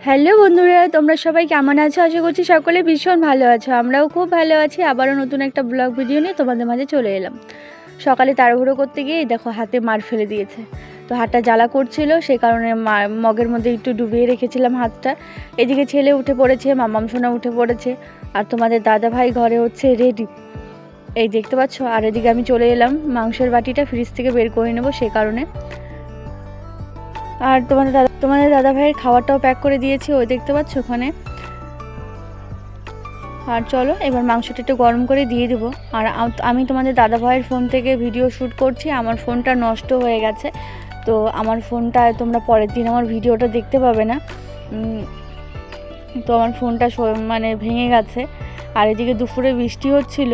Hello বন্ধুরা, তোমরা সবাই কেমন আছো? আশা করছি সকলে ভীষণ ভালো আছো। আমরাও খুব ভালো আছি। আবারও নতুন একটা ব্লগ ভিডিও নিয়ে তোমাদের মাঝে চলে এলাম। সকালে তাড়াহুড়ো করতে গিয়ে দেখো হাতে মার ফেলে দিয়েছে। তো হাতটা জ্বালা করছিল, সেই কারণে মগের মধ্যে একটু ডুবিয়ে রেখেছিলাম হাতটা। এদিকে ছেলে উঠে পড়েছে, মামাম সোনা উঠে পড়েছে, আর তোমাদের দাদা ভাই ঘরে হচ্ছে রেডি, এই দেখতে পাচ্ছ। আর এদিকে আমি চলে এলাম মাংসের বাটিটা ফ্রিজ থেকে বের করে নেবো, সে কারণে। আর তোমাদের দাদা ভাইয়ের খাবারটাও প্যাক করে দিয়েছি, ওই দেখতে পাচ্ছ ওখানে। আর চলো এবার মাংসটা একটু গরম করে দিয়ে দেবো। আর আমি তোমাদের দাদা ভাইয়ের ফোন থেকে ভিডিও শ্যুট করছি, আমার ফোনটা নষ্ট হয়ে গেছে। তো আমার ফোনটা তোমরা পরের দিন আমার ভিডিওটা দেখতে পাবে না। তো আমার ফোনটা মানে ভেঙে গেছে। আর এদিকে দুপুরে বৃষ্টি হচ্ছিল।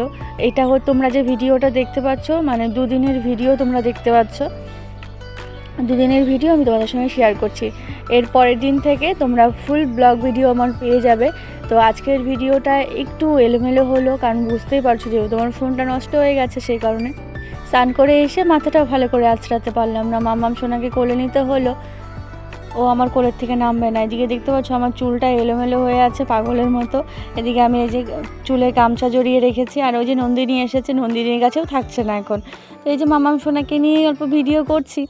এটা তোমরা যে ভিডিওটা দেখতে পাচ্ছ, মানে দুদিনের ভিডিও তোমরা দেখতে পাচ্ছ। দুদিনের ভিডিও আমি তোমাদের সঙ্গে শেয়ার করছি। এর পরের দিন থেকে তোমরা ফুল ব্লগ ভিডিও আমার পেয়ে যাবে। তো আজকের ভিডিওটা একটু এলোমেলো হলো, কারণ বুঝতেই পারছো যে তোমার ফোনটা নষ্ট হয়ে গেছে, সেই কারণে। স্নান করে এসে মাথাটা ভালো করে আঁচড়াতে পারলাম না, মামাম সোনাকে কোলে নিতে হলো, ও আমার কোলের থেকে নামবে না। এদিকে দেখতে পাচ্ছ আমার চুলটা এলোমেলো হয়ে আছে পাগলের মতো। এদিকে আমি এই যে চুলে গামছা জড়িয়ে রেখেছি, আর ওই যে নন্দিনী এসেছে, নন্দিনীর কাছেও থাকছে না এখন। তো এই যে মামাম সোনাকে নিয়ে অল্প ভিডিও করছি।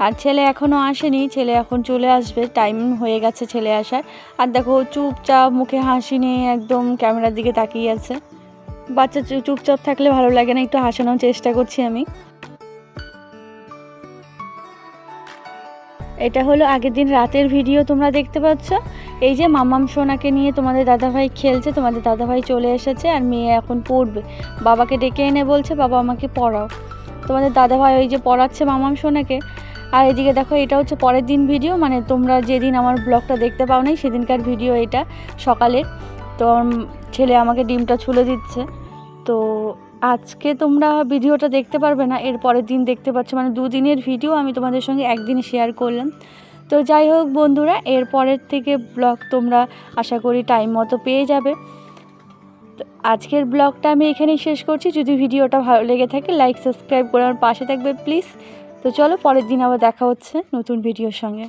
আর ছেলে এখনও আসেনি, ছেলে এখন চলে আসবে, টাইম হয়ে গেছে ছেলে আসার। আর দেখো চুপচাপ মুখে হাসি নিয়ে একদম ক্যামেরার দিকে তাকিয়ে আছে। বাচ্চা চুপচাপ থাকলে ভালো লাগে না, একটু হাসানোর চেষ্টা করছি আমি। এটা হলো আগের দিন রাতের ভিডিও, তোমরা দেখতে পাচ্ছ। এই যে মামাম সোনাকে নিয়ে তোমাদের দাদাভাই খেলছে, তোমাদের দাদাভাই চলে এসেছে, আর মেয়ে এখন পড়বে। বাবাকে ডেকে এনে বলছে বাবা আমাকে পড়াও। তোমাদের দাদাভাই ওই যে পড়াচ্ছে মামাম সোনাকে। আর এদিকে দেখো এটা হচ্ছে পরের দিন ভিডিও, মানে তোমরা যেদিন আমার ব্লগটা দেখতে পাও নাই সেদিনকার ভিডিও এটা, সকালের। তো ছেলে আমাকে ডিমটা ছুলে দিচ্ছে। তো আজকে তোমরা ভিডিওটা দেখতে পারবে না, এর পরের দিন দেখতে পাচ্ছ, মানে দুদিনের ভিডিও আমি তোমাদের সঙ্গে একদিন শেয়ার করলাম। তো যাই হোক বন্ধুরা, এর পরের থেকে ব্লগ তোমরা আশা করি টাইম মতো পেয়ে যাবে। তো আজকের ব্লগটা আমি এখানেই শেষ করছি। যদি ভিডিওটা ভালো লেগে থাকে লাইক সাবস্ক্রাইব করে আমার পাশে থাকবে প্লিজ। তো চলো পরের দিন আবার দেখা হচ্ছে নতুন ভিডিওর সঙ্গে।